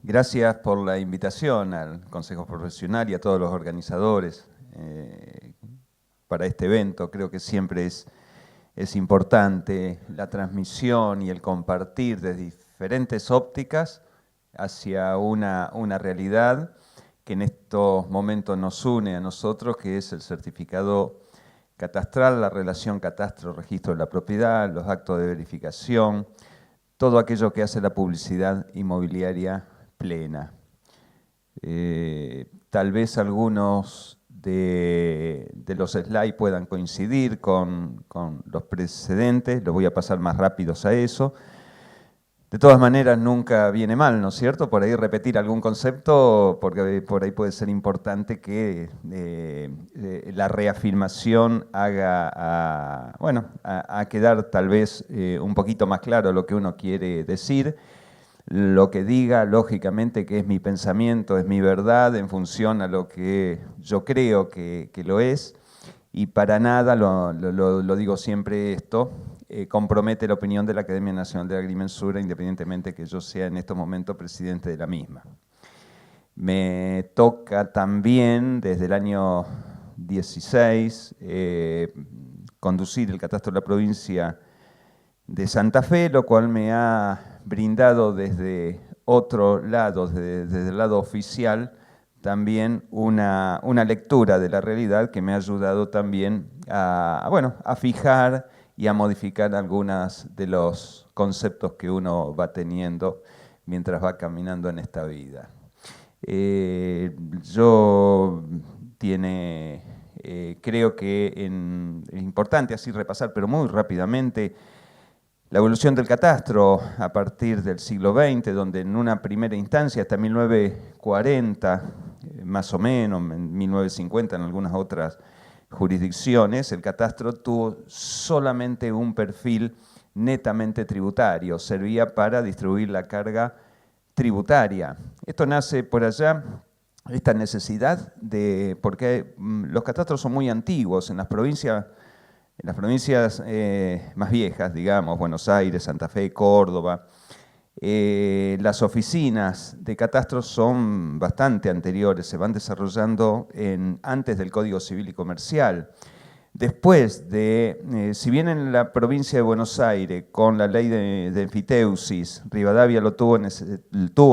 Gracias por la invitación al Consejo Profesional y a todos los organizadores para este evento. Creo que siempre es importante la transmisión y el compartir de diferentes ópticas hacia una realidad que en estos momentos nos une a nosotros, que es el certificado catastral, la relación catastro-registro de la propiedad, los actos de verificación, todo aquello que hace la publicidad inmobiliaria plena. Tal vez algunos de los slides puedan coincidir con los precedentes, los voy a pasar más rápidos a eso. De todas maneras, nunca viene mal, ¿no es cierto? Por ahí repetir algún concepto, porque por ahí puede ser importante que la reafirmación haga a quedar tal vez un poquito más claro lo que uno quiere decir. Lo que diga, lógicamente, que es mi pensamiento, es mi verdad, en función a lo que yo creo que lo es, y para nada, lo digo siempre esto, compromete la opinión de la Academia Nacional de la Agrimensura, independientemente que yo sea en estos momentos presidente de la misma. Me toca también, desde el año 16, conducir el catastro de la provincia de Santa Fe, lo cual me ha brindado desde otro lado, desde el lado oficial, también una lectura de la realidad que me ha ayudado también a fijar y a modificar algunos de los conceptos que uno va teniendo mientras va caminando en esta vida. Creo que es importante así repasar, pero muy rápidamente, la evolución del catastro a partir del siglo XX, donde en una primera instancia, hasta 1940, más o menos, en 1950 en algunas otras jurisdicciones, el catastro tuvo solamente un perfil netamente tributario, servía para distribuir la carga tributaria. Esto nace por allá, esta necesidad porque los catastros son muy antiguos en las provincias más viejas, digamos, Buenos Aires, Santa Fe, Córdoba. Las oficinas de catastros son bastante anteriores, se van desarrollando antes del Código Civil y Comercial. Después si bien en la provincia de Buenos Aires, con la ley de enfiteusis, Rivadavia tuvo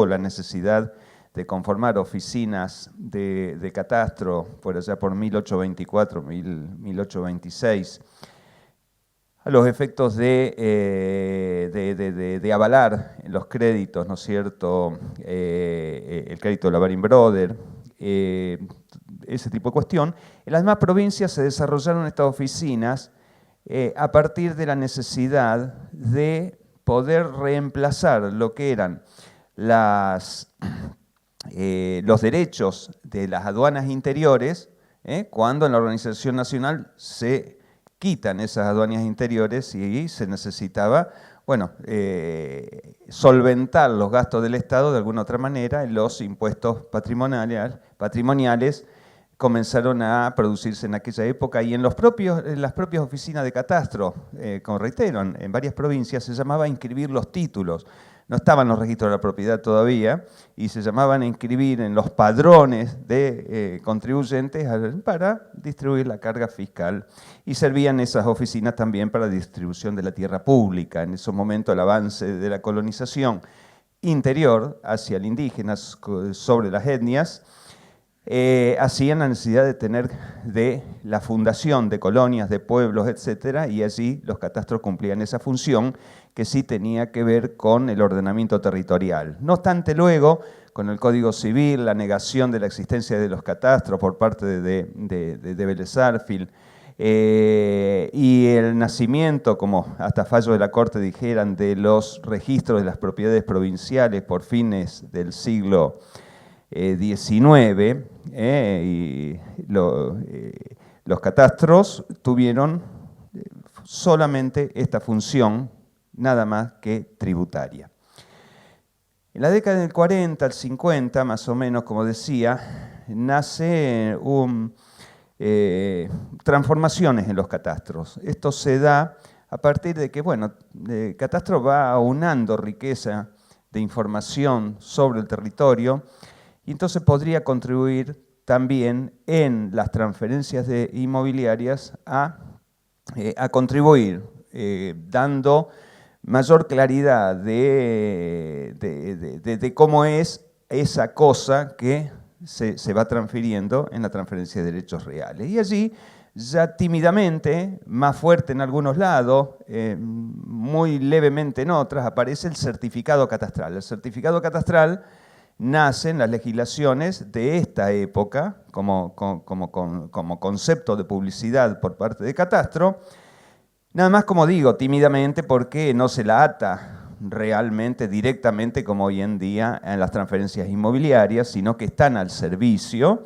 la necesidad de conformar oficinas de catastro por allá por 1824, 1826, a los efectos de avalar los créditos, ¿no es cierto?, el crédito de la Baring Brothers, ese tipo de cuestión. En las demás provincias se desarrollaron estas oficinas a partir de la necesidad de poder reemplazar lo que eran los derechos de las aduanas interiores, cuando en la Organización Nacional se quitan esas aduanas interiores y se necesitaba, solventar los gastos del Estado de alguna otra manera. Los impuestos patrimoniales comenzaron a producirse en aquella época, y en las propias oficinas de catastro, como reitero, en varias provincias se llamaba inscribir los títulos. No estaban los registros de la propiedad todavía, y se llamaban a inscribir en los padrones de contribuyentes para distribuir la carga fiscal. Y servían esas oficinas también para distribución de la tierra pública. En ese momento el avance de la colonización interior hacia el indígena sobre las etnias hacían la necesidad de la fundación de colonias, de pueblos, etcétera, y allí los catastros cumplían esa función que sí tenía que ver con el ordenamiento territorial. No obstante, luego, con el Código Civil, la negación de la existencia de los catastros por parte de Vélez Sarsfield, y el nacimiento, como hasta fallo de la Corte dijeran, de los registros de las propiedades provinciales por fines del siglo XIX, y los catastros tuvieron solamente esta función, nada más que tributaria. En la década del 40 al 50, más o menos, como decía, nace transformaciones en los catastros. Esto se da a partir de que, el catastro va aunando riqueza de información sobre el territorio, y entonces podría contribuir también en las transferencias inmobiliarias a contribuir, dando mayor claridad de cómo es esa cosa que se va transfiriendo en la transferencia de derechos reales. Y allí, ya tímidamente, más fuerte en algunos lados, muy levemente en otras, aparece el certificado catastral. El certificado catastral nace en las legislaciones de esta época como concepto de publicidad por parte de Catastro. Nada más, como digo, tímidamente, porque no se la ata realmente directamente como hoy en día en las transferencias inmobiliarias, sino que están al servicio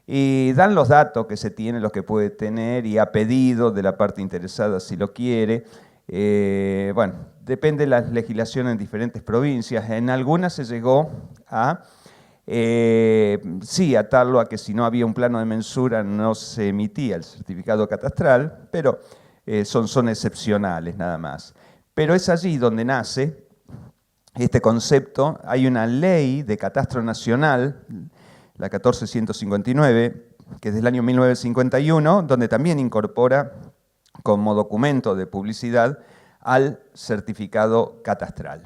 y dan los datos que se tienen, los que puede tener, y a pedido de la parte interesada si lo quiere. Bueno, depende de las legislaciones en diferentes provincias. En algunas se llegó a sí, atarlo a que si no había un plano de mensura no se emitía el certificado catastral, pero son excepcionales nada más. Pero es allí donde nace este concepto. Hay una ley de catastro nacional, la 1459, que es del año 1951, donde también incorpora como documento de publicidad al certificado catastral.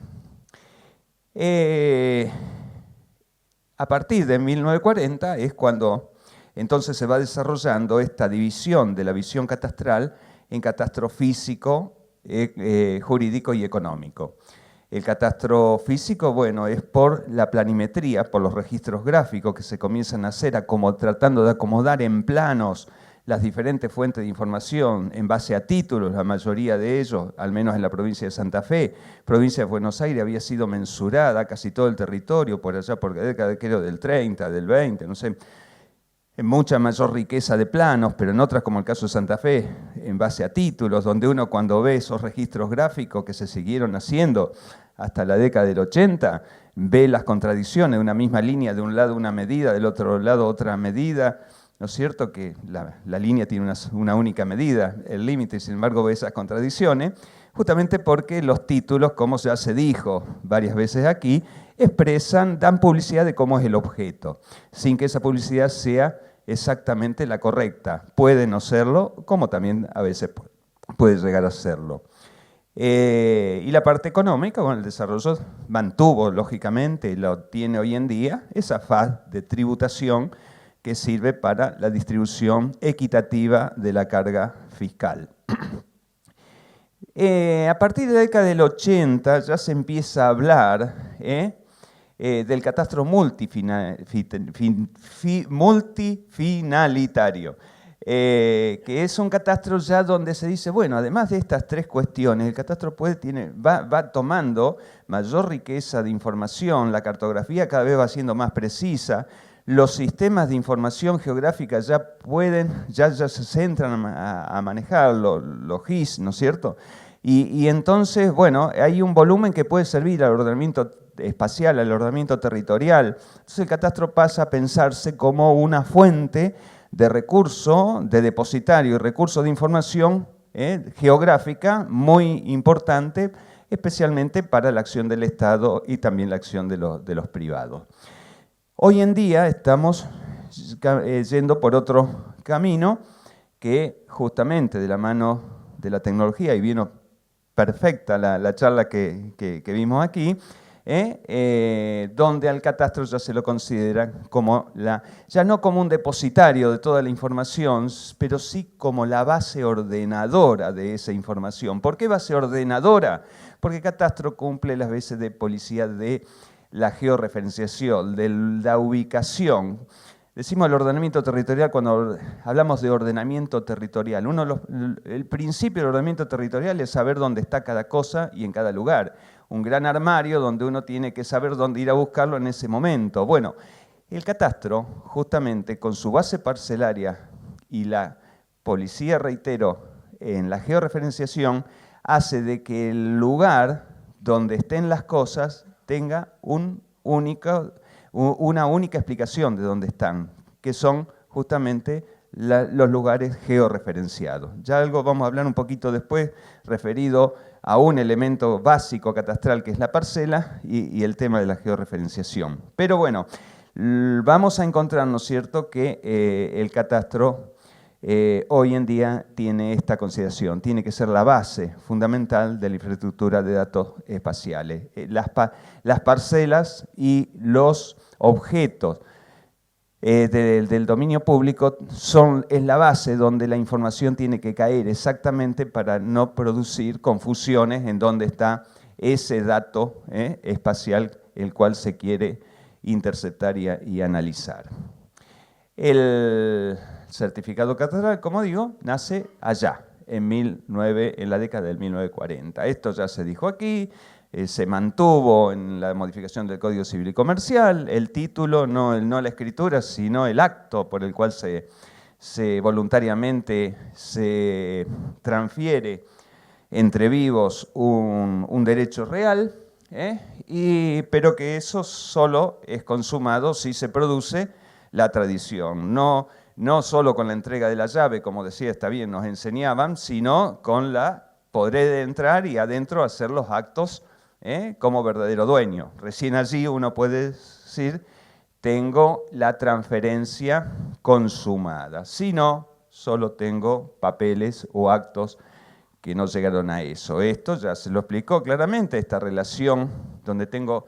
A partir de 1940 es cuando entonces se va desarrollando esta división de la visión catastral en catastro físico, jurídico y económico. El catastro físico, bueno, es por la planimetría, por los registros gráficos que se comienzan a hacer, tratando de acomodar en planos las diferentes fuentes de información en base a títulos, la mayoría de ellos, al menos en la provincia de Santa Fe. Provincia de Buenos Aires había sido mensurada casi todo el territorio por allá por la década del 30, del 20, no sé, en mucha mayor riqueza de planos, pero en otras, como el caso de Santa Fe, en base a títulos, donde uno cuando ve esos registros gráficos que se siguieron haciendo hasta la década del 80, ve las contradicciones de una misma línea, de un lado una medida, del otro lado otra medida. ¿No es cierto que la línea tiene una única medida, el límite, y sin embargo ve esas contradicciones? Justamente porque los títulos, como ya se dijo varias veces aquí, dan publicidad de cómo es el objeto, sin que esa publicidad sea exactamente la correcta. Puede no serlo, como también a veces puede llegar a serlo. Y la parte económica, bueno, el desarrollo mantuvo, lógicamente, y lo tiene hoy en día, esa faz de tributación que sirve para la distribución equitativa de la carga fiscal. A partir de la década del 80 ya se empieza a hablar del catastro multifinalitario, que es un catastro ya donde se dice, bueno, además de estas tres cuestiones, el catastro va tomando mayor riqueza de información, la cartografía cada vez va siendo más precisa, los sistemas de información geográfica ya se entran a manejar, los GIS, ¿no es cierto? Y entonces, bueno, hay un volumen que puede servir al ordenamiento espacial, al ordenamiento territorial. Entonces el catastro pasa a pensarse como una fuente de recurso, de depositario y recurso de información geográfica muy importante, especialmente para la acción del Estado y también la acción de los privados. Hoy en día estamos yendo por otro camino que justamente de la mano de la tecnología, y vino perfecta la charla que vimos aquí, donde al catastro ya se lo considera como ya no como un depositario de toda la información, pero sí como la base ordenadora de esa información. ¿Por qué base ordenadora? Porque catastro cumple las veces de policía de la georreferenciación, de la ubicación. Decimos el ordenamiento territorial cuando hablamos de ordenamiento territorial. El principio del ordenamiento territorial es saber dónde está cada cosa y en cada lugar. Un gran armario donde uno tiene que saber dónde ir a buscarlo en ese momento. Bueno, el catastro, justamente con su base parcelaria y la policía, reitero, en la georreferenciación, hace de que el lugar donde estén las cosas tenga una única explicación de dónde están, que son justamente los lugares georreferenciados. Ya algo vamos a hablar un poquito después referido a un elemento básico catastral que es la parcela y el tema de la georreferenciación. Pero bueno, vamos a encontrar, ¿no es cierto?, que el catastro hoy en día tiene esta consideración, tiene que ser la base fundamental de la infraestructura de datos espaciales. Las parcelas y los objetos del dominio público es la base donde la información tiene que caer exactamente para no producir confusiones en dónde está ese dato espacial el cual se quiere interceptar y analizar. El certificado catastral, como digo, nace allá, en la década del 1940. Esto ya se dijo aquí, se mantuvo en la modificación del Código Civil y Comercial, el título, no la escritura, sino el acto por el cual se voluntariamente se transfiere entre vivos un derecho real, pero que eso solo es consumado si se produce la tradición, no solo con la entrega de la llave, como decía, está bien, nos enseñaban, sino con podré entrar y adentro hacer los actos como verdadero dueño. Recién allí uno puede decir, tengo la transferencia consumada. Si no, solo tengo papeles o actos que no llegaron a eso. Esto ya se lo explicó claramente, esta relación donde tengo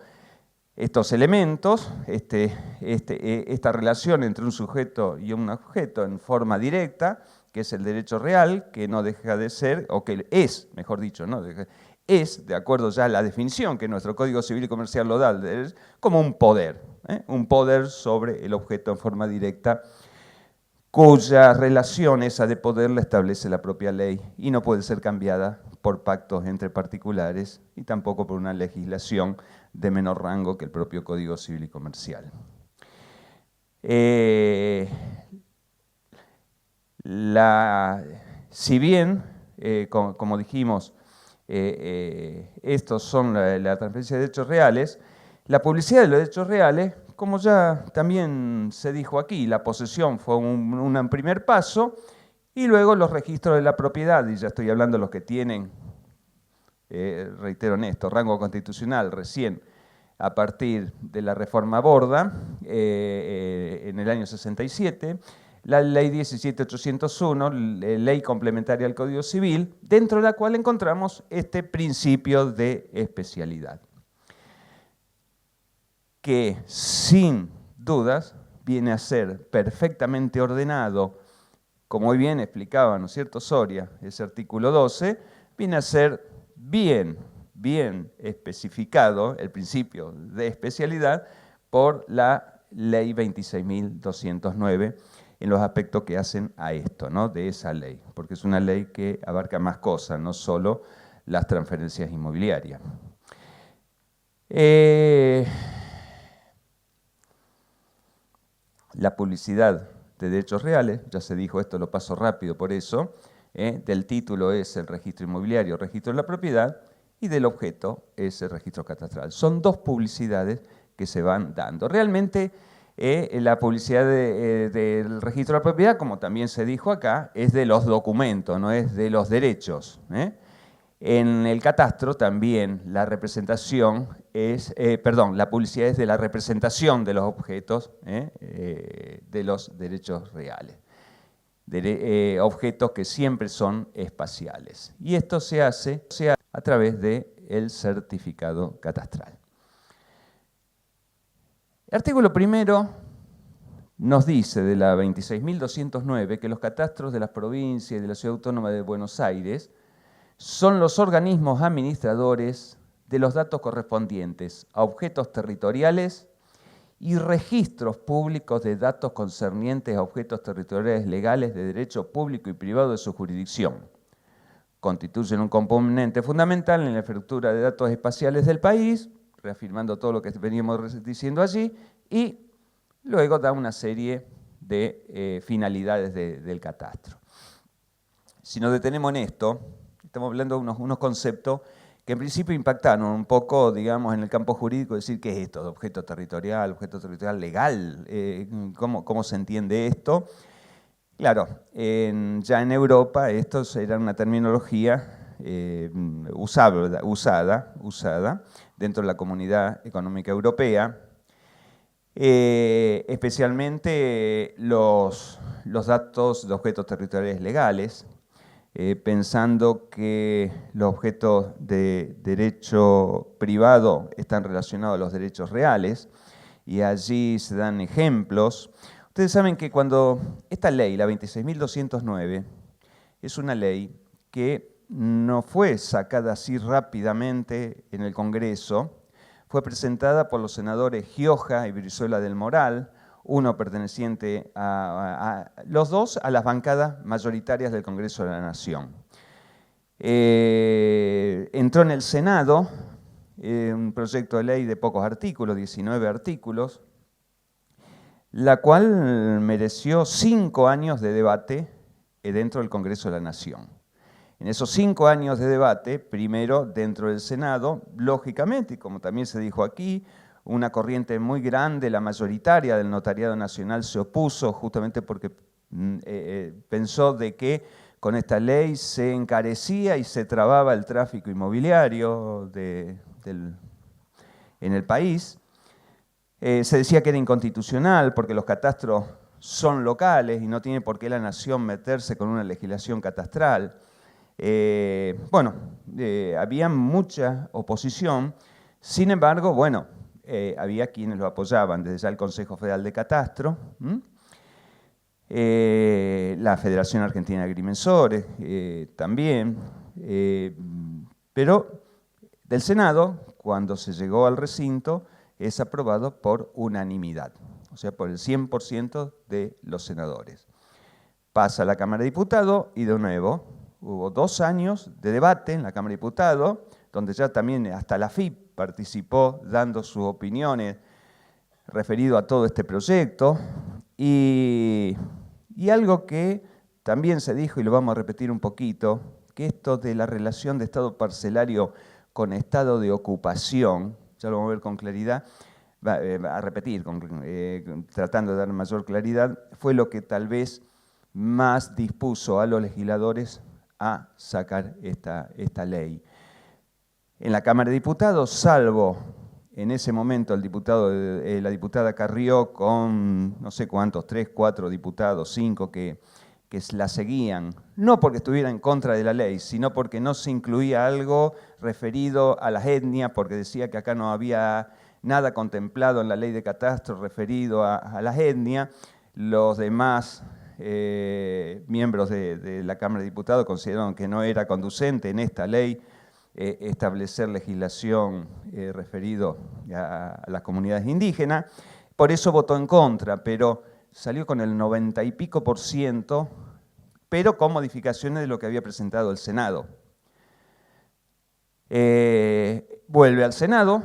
estos elementos, esta relación entre un sujeto y un objeto en forma directa, que es el derecho real, que no deja de ser, o que es, mejor dicho, no es, de acuerdo ya a la definición que nuestro Código Civil y Comercial lo da, como un poder sobre el objeto en forma directa, cuya relación esa de poder la establece la propia ley y no puede ser cambiada por pactos entre particulares y tampoco por una legislación de menor rango que el propio Código Civil y Comercial. Si bien, como dijimos, estos son la transferencia de derechos reales, la publicidad de los derechos reales, como ya también se dijo aquí, la posesión fue un primer paso y luego los registros de la propiedad, y ya estoy hablando de los que tienen, reitero en esto, rango constitucional recién a partir de la reforma Borda en el año 67, la ley 17.801, ley complementaria al Código Civil, dentro de la cual encontramos este principio de especialidad, que sin dudas viene a ser perfectamente ordenado, como hoy bien explicaba, ¿no es cierto?, Soria, ese artículo 12, viene a ser bien especificado el principio de especialidad por la ley 26.209 en los aspectos que hacen a esto, ¿no?, de esa ley, porque es una ley que abarca más cosas, no solo las transferencias inmobiliarias. La publicidad de derechos reales, ya se dijo esto, lo paso rápido por eso, del título es el registro inmobiliario, registro de la propiedad, y del objeto es el registro catastral. Son dos publicidades que se van dando. Realmente la publicidad del registro de la propiedad, como también se dijo acá, es de los documentos, no es de los derechos. En el catastro también la representación la publicidad es de la representación de los objetos de los derechos reales. Objetos que siempre son espaciales. Y esto se hace a través del certificado catastral. El artículo primero nos dice de la 26.209 que los catastros de las provincias y de la Ciudad Autónoma de Buenos Aires son los organismos administradores de los datos correspondientes a objetos territoriales y registros públicos de datos concernientes a objetos territoriales legales de derecho público y privado de su jurisdicción. Constituyen un componente fundamental en la infraestructura de datos espaciales del país, reafirmando todo lo que veníamos diciendo allí, y luego da una serie de finalidades del catastro. Si nos detenemos en esto, estamos hablando de unos conceptos que en principio impactaron un poco, digamos, en el campo jurídico, decir, ¿qué es esto? Objeto territorial legal, ¿cómo se entiende esto? Claro, ya en Europa esto era una terminología usada dentro de la Comunidad Económica Europea, especialmente los datos de objetos territoriales legales, pensando que los objetos de derecho privado están relacionados a los derechos reales, y allí se dan ejemplos. Ustedes saben que cuando esta ley, la 26.209, es una ley que no fue sacada así rápidamente en el Congreso, fue presentada por los senadores Gioja y Brizuela del Moral, uno perteneciente los dos a las bancadas mayoritarias del Congreso de la Nación. Entró en el Senado un proyecto de ley de pocos artículos, 19 artículos, la cual mereció 5 años de debate dentro del Congreso de la Nación. En esos 5 años de debate, primero dentro del Senado, lógicamente, y como también se dijo aquí, una corriente muy grande, la mayoritaria del Notariado Nacional, se opuso justamente porque pensó de que con esta ley se encarecía y se trababa el tráfico inmobiliario en el país. Se decía que era inconstitucional porque los catastros son locales y no tiene por qué la nación meterse con una legislación catastral. Había mucha oposición, sin embargo, había quienes lo apoyaban, desde ya el Consejo Federal de Catastro, la Federación Argentina de Agrimensores también, pero del Senado, cuando se llegó al recinto, es aprobado por unanimidad, o sea, por el 100% de los senadores. Pasa a la Cámara de Diputados y de nuevo hubo 2 años de debate en la Cámara de Diputados, donde ya también hasta la FIP participó dando sus opiniones referido a todo este proyecto, y algo que también se dijo, y lo vamos a repetir un poquito, que esto de la relación de estado parcelario con estado de ocupación, ya lo vamos a ver con claridad, a repetir, tratando de dar mayor claridad, fue lo que tal vez más dispuso a los legisladores a sacar esta ley. En la Cámara de Diputados, salvo en ese momento la diputada Carrió con no sé cuántos, 3, 4 diputados, 5 que la seguían, no porque estuviera en contra de la ley, sino porque no se incluía algo referido a las etnias, porque decía que acá no había nada contemplado en la ley de catastro referido a las etnias. Los demás miembros de la Cámara de Diputados consideraron que no era conducente en esta ley establecer legislación referido a las comunidades indígenas. Por eso votó en contra, pero salió con el 90 y pico %, pero con modificaciones de lo que había presentado el Senado. Vuelve al Senado,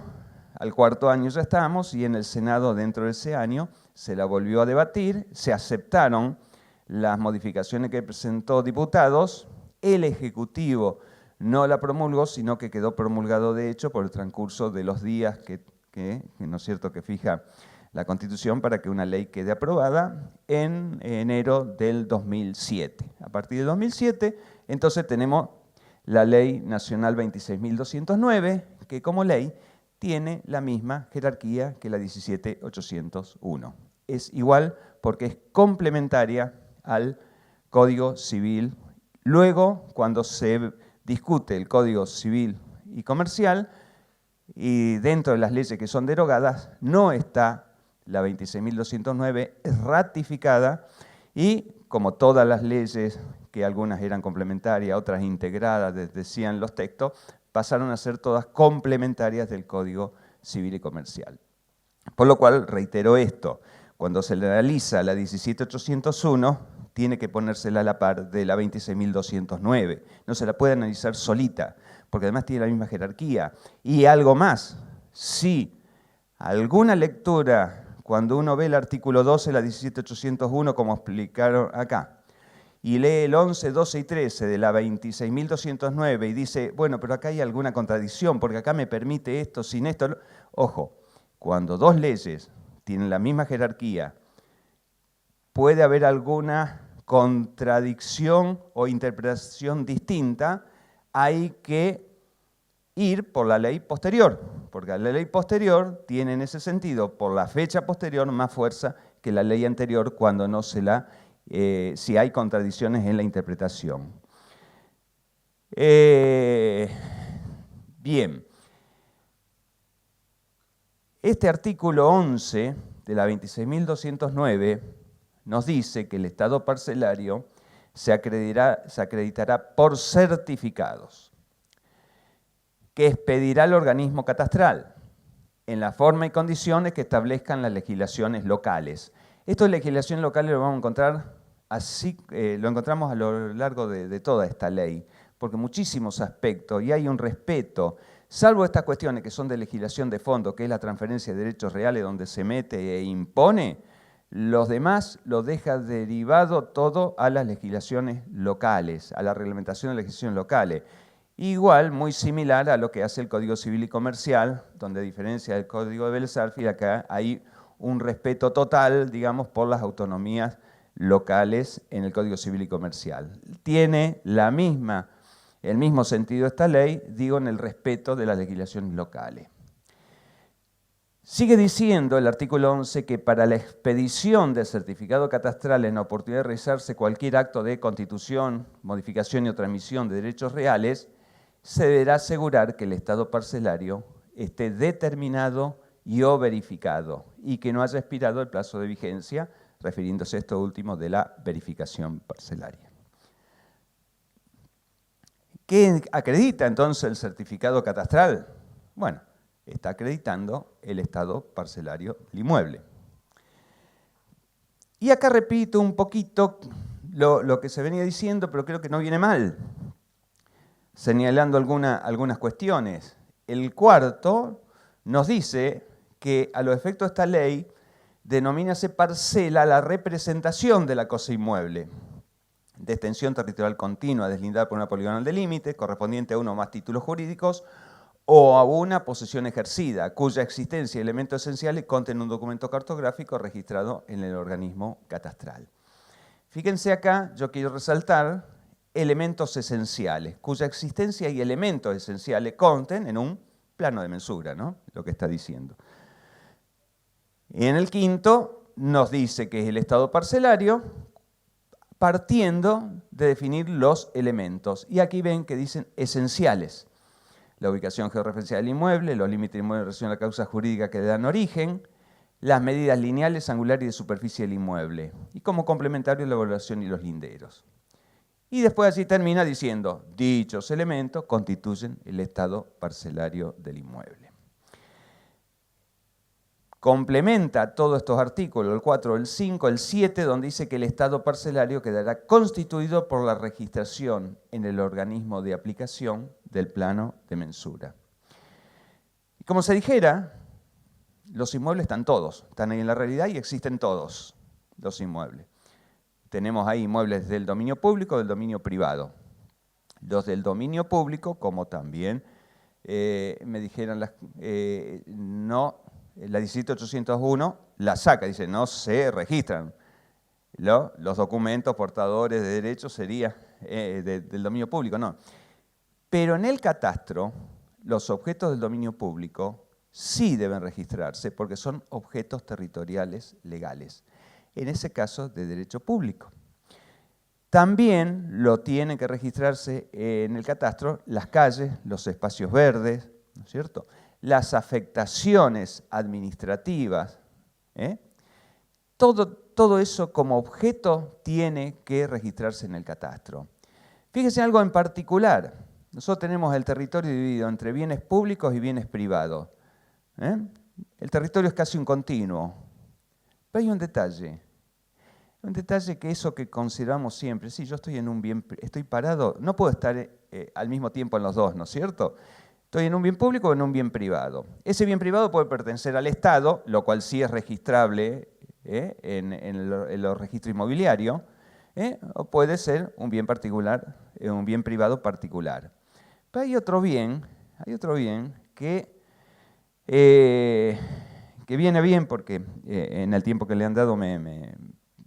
al 4º año ya estamos, y en el Senado dentro de ese año se la volvió a debatir, se aceptaron las modificaciones que presentó diputados, el Ejecutivo no la promulgó, sino que quedó promulgado de hecho por el transcurso de los días que ¿no es cierto?, que fija la Constitución para que una ley quede aprobada en enero del 2007. A partir del 2007, entonces tenemos la Ley Nacional 26.209, que como ley tiene la misma jerarquía que la 17.801. Es igual porque es complementaria al Código Civil. Luego, cuando se discute el Código Civil y Comercial, y dentro de las leyes que son derogadas, no está la 26.209, es ratificada, y como todas las leyes, que algunas eran complementarias, otras integradas, decían los textos, pasaron a ser todas complementarias del Código Civil y Comercial. Por lo cual, reitero esto, cuando se le analiza la 17.801, tiene que ponérsela a la par de la 26.209. No se la puede analizar solita, porque además tiene la misma jerarquía. Y algo más, si alguna lectura, cuando uno ve el artículo 12 de la 17.801, como explicaron acá, y lee el 11, 12 y 13 de la 26.209 y dice, bueno, pero acá hay alguna contradicción, porque acá me permite esto, sin esto. Ojo, cuando 2 leyes tienen la misma jerarquía, puede haber alguna contradicción o interpretación distinta, hay que ir por la ley posterior, porque la ley posterior tiene en ese sentido, por la fecha posterior, más fuerza que la ley anterior cuando no se la, si hay contradicciones en la interpretación. Bien. Este artículo 11 de la 26.209 nos dice que el estado parcelario se acreditará por certificados que expedirá el organismo catastral en la forma y condiciones que establezcan las legislaciones locales. Esto de legislaciones locales lo vamos a encontrar así, lo encontramos a lo largo de toda esta ley, porque muchísimos aspectos y hay un respeto, salvo estas cuestiones que son de legislación de fondo, que es la transferencia de derechos reales donde se mete e impone, los demás lo deja derivado todo a las legislaciones locales, a la reglamentación de legislaciones locales. Igual, muy similar a lo que hace el Código Civil y Comercial, donde a diferencia del Código de Vélez-Sarsfield, acá hay un respeto total, digamos, por las autonomías locales en el Código Civil y Comercial. Tiene el mismo sentido esta ley, digo, en el respeto de las legislaciones locales. Sigue diciendo el artículo 11 que para la expedición del certificado catastral en la oportunidad de realizarse cualquier acto de constitución, modificación o transmisión de derechos reales, se deberá asegurar que el estado parcelario esté determinado y o verificado y que no haya expirado el plazo de vigencia, refiriéndose a esto último de la verificación parcelaria. ¿Qué acredita entonces el certificado catastral? Bueno, está acreditando el estado parcelario del inmueble. Y acá repito un poquito lo que se venía diciendo, pero creo que no viene mal, señalando algunas cuestiones. El cuarto nos dice que a los efectos de esta ley denomínase parcela la representación de la cosa inmueble, de extensión territorial continua, deslindada por una poligonal de límite, correspondiente a uno o más títulos jurídicos, o a una posesión ejercida, cuya existencia y elementos esenciales consten un documento cartográfico registrado en el organismo catastral. Fíjense acá, yo quiero resaltar elementos esenciales, cuya existencia y elementos esenciales consten en un plano de mensura, ¿no? Lo que está diciendo. Y en el quinto nos dice que es el estado parcelario, partiendo de definir los elementos. Y aquí ven que dicen esenciales. La ubicación georreferencial del inmueble, los límites del inmueble en relación a la causa jurídica que le dan origen, las medidas lineales, angulares y de superficie del inmueble, y como complementario la evaluación y los linderos. Y después así termina diciendo, dichos elementos constituyen el estado parcelario del inmueble. Complementa todos estos artículos, el 4, el 5, el 7, donde dice que el estado parcelario quedará constituido por la registración en el organismo de aplicación del plano de mensura. Y como se dijera, los inmuebles están todos, están ahí en la realidad y existen todos los inmuebles. Tenemos ahí inmuebles del dominio público, del dominio privado. Los del dominio público, como también me dijeron, la 17801 la saca, dice, no se registran. Los documentos portadores de derechos serían del dominio público, no. Pero en el catastro, los objetos del dominio público sí deben registrarse porque son objetos territoriales legales. En ese caso, de derecho público. También lo tienen que registrarse en el catastro las calles, los espacios verdes, ¿no es cierto?, las afectaciones administrativas, todo eso como objeto tiene que registrarse en el catastro. Fíjense en algo en particular. Nosotros tenemos el territorio dividido entre bienes públicos y bienes privados. El territorio es casi un continuo. Pero hay un detalle que eso que consideramos siempre, sí, yo estoy en un bien, estoy parado, no puedo estar al mismo tiempo en los dos, ¿no es cierto? Estoy en un bien público o en un bien privado. Ese bien privado puede pertenecer al Estado, lo cual sí es registrable en los registros inmobiliarios, o puede ser un bien particular, un bien privado particular. Pero hay otro bien que viene bien porque en el tiempo que le han dado me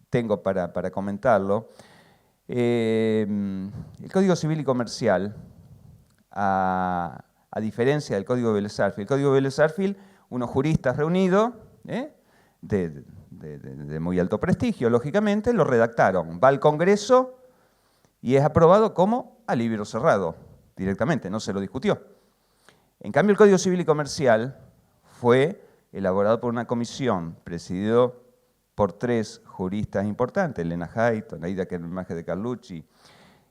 tengo para comentarlo. El Código Civil y Comercial, a diferencia del Código de Vélez-Sarsfield, el Código de Vélez-Sarsfield, unos juristas reunidos, de muy alto prestigio, lógicamente, lo redactaron. Va al Congreso y es aprobado como a libro cerrado, directamente, no se lo discutió. En cambio, el Código Civil y Comercial fue elaborado por una comisión presidido por 3 juristas importantes, Elena Hayton, Aida Kermaje de Carlucci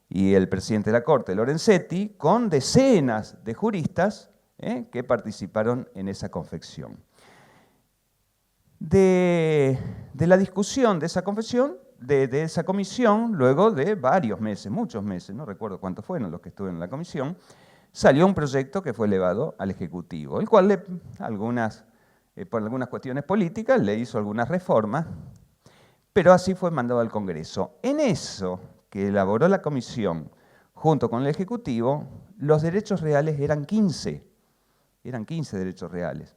y el presidente de la Corte, Lorenzetti, con decenas de juristas que participaron en esa confección. De la discusión de esa confección, de esa comisión, luego de varios meses, muchos meses, no recuerdo cuántos fueron los que estuve en la comisión, salió un proyecto que fue elevado al Ejecutivo, el cual por algunas cuestiones políticas le hizo algunas reformas, pero así fue mandado al Congreso. En eso que elaboró la comisión junto con el Ejecutivo, los derechos reales eran 15 derechos reales.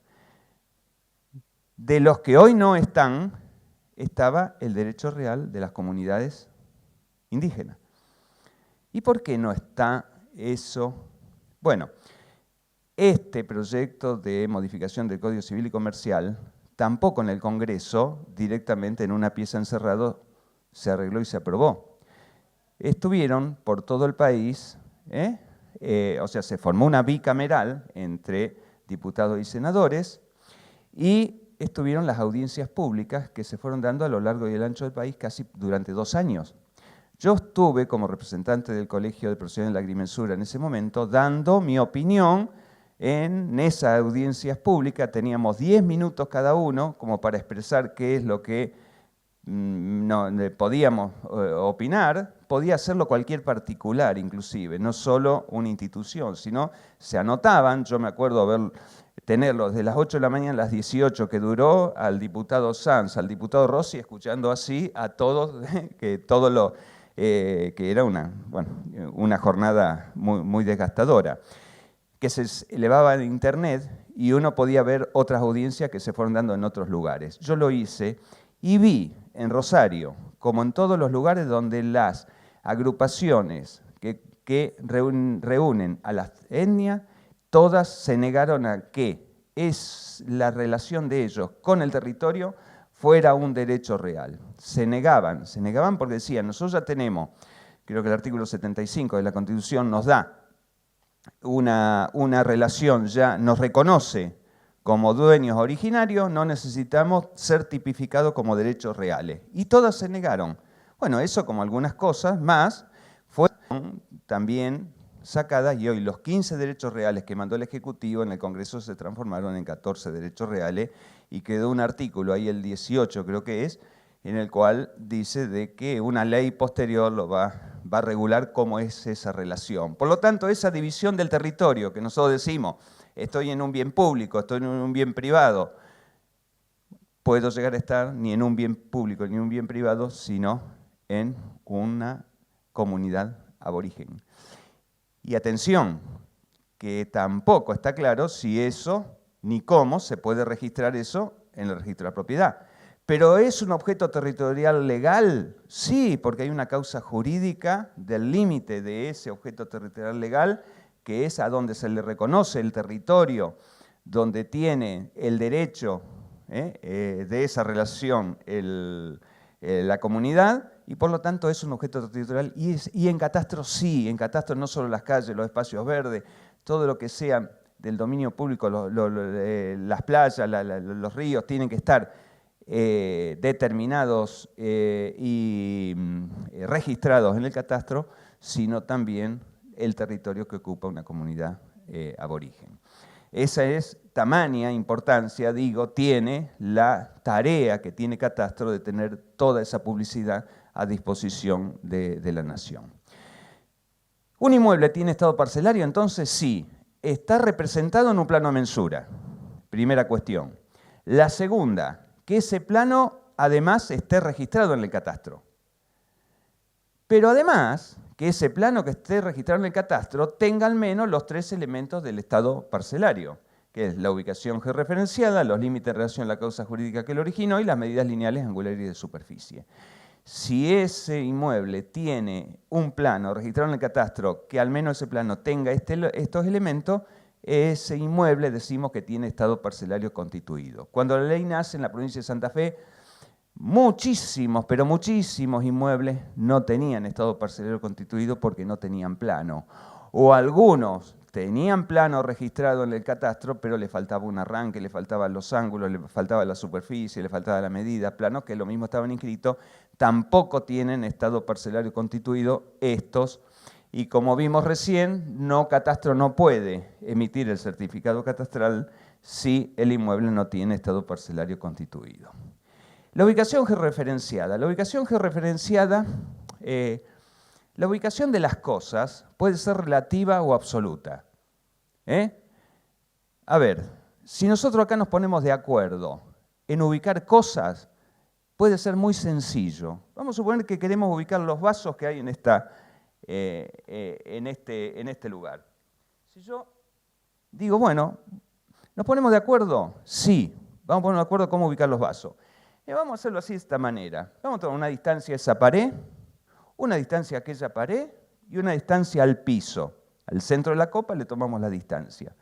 De los que hoy no estaba el derecho real de las comunidades indígenas. ¿Y por qué no está eso? Bueno, este proyecto de modificación del Código Civil y Comercial, tampoco en el Congreso, directamente en una pieza encerrado, se arregló y se aprobó. Estuvieron por todo el país, o sea, se formó una bicameral entre diputados y senadores, y estuvieron las audiencias públicas que se fueron dando a lo largo y el ancho del país casi durante 2 años. Yo estuve como representante del Colegio de Profesionales de la Agrimensura en ese momento dando mi opinión en esas audiencias públicas. Teníamos 10 minutos cada uno como para expresar qué es lo que podíamos opinar. Podía hacerlo cualquier particular inclusive, no solo una institución, sino se anotaban. Yo me acuerdo tenerlo desde las 8 de la mañana a las 18 que duró, al diputado Sanz, al diputado Rossi, escuchando así a todos, que era una jornada muy desgastadora, que se elevaba en internet y uno podía ver otras audiencias que se fueron dando en otros lugares. Yo lo hice y vi en Rosario, como en todos los lugares donde las agrupaciones que reúnen a las etnias, todas se negaron a que la relación de ellos con el territorio fuera un derecho real. Se negaban porque decían, nosotros ya tenemos, creo que el artículo 75 de la Constitución nos da una relación, ya nos reconoce como dueños originarios, no necesitamos ser tipificados como derechos reales. Y todas se negaron. Bueno, eso como algunas cosas más, fueron también sacadas y hoy los 15 derechos reales que mandó el Ejecutivo en el Congreso se transformaron en 14 derechos reales y quedó un artículo, ahí el 18 creo que es, en el cual dice de que una ley posterior lo va a regular cómo es esa relación. Por lo tanto, esa división del territorio que nosotros decimos, estoy en un bien público, estoy en un bien privado, puedo llegar a estar ni en un bien público ni en un bien privado, sino en una comunidad aborigen. Y atención, que tampoco está claro si eso, ni cómo se puede registrar eso en el registro de la propiedad. ¿Pero es un objeto territorial legal? Sí, porque hay una causa jurídica del límite de ese objeto territorial legal, que es a donde se le reconoce el territorio, donde tiene el derecho de esa relación la comunidad, y por lo tanto es un objeto territorial. Y en catastro sí, en catastro no solo las calles, los espacios verdes, todo lo que sea del dominio público, las playas, los ríos, tienen que estar determinados y registrados en el catastro, sino también el territorio que ocupa una comunidad aborigen. Esa es tamaña importancia, digo, tiene la tarea que tiene Catastro de tener toda esa publicidad a disposición de la nación. ¿Un inmueble tiene estado parcelario? Entonces sí, está representado en un plano de mensura. Primera cuestión. La segunda, que ese plano además esté registrado en el catastro. Pero además, que ese plano que esté registrado en el catastro tenga al menos los 3 elementos del estado parcelario, que es la ubicación georreferenciada, los límites en relación a la causa jurídica que lo originó y las medidas lineales, angulares y de superficie. Si ese inmueble tiene un plano registrado en el catastro, que al menos ese plano tenga estos elementos, ese inmueble decimos que tiene estado parcelario constituido. Cuando la ley nace en la provincia de Santa Fe, muchísimos, pero muchísimos inmuebles no tenían estado parcelario constituido porque no tenían plano. O algunos tenían plano registrado en el catastro, pero le faltaba un arranque, le faltaban los ángulos, le faltaba la superficie, le faltaba la medida, planos que lo mismo estaban inscritos, tampoco tienen estado parcelario constituido estos, y como vimos recién, catastro no puede emitir el certificado catastral si el inmueble no tiene estado parcelario constituido. La ubicación georreferenciada. La ubicación georreferenciada, la ubicación de las cosas puede ser relativa o absoluta. A ver, si nosotros acá nos ponemos de acuerdo en ubicar cosas, puede ser muy sencillo. Vamos a suponer que queremos ubicar los vasos que hay en este lugar. Si yo digo, bueno, ¿nos ponemos de acuerdo? Sí, vamos a ponernos de acuerdo cómo ubicar los vasos. Y vamos a hacerlo así de esta manera. Vamos a tomar una distancia a esa pared, una distancia a aquella pared y una distancia al piso. Al centro de la copa le tomamos la distancia.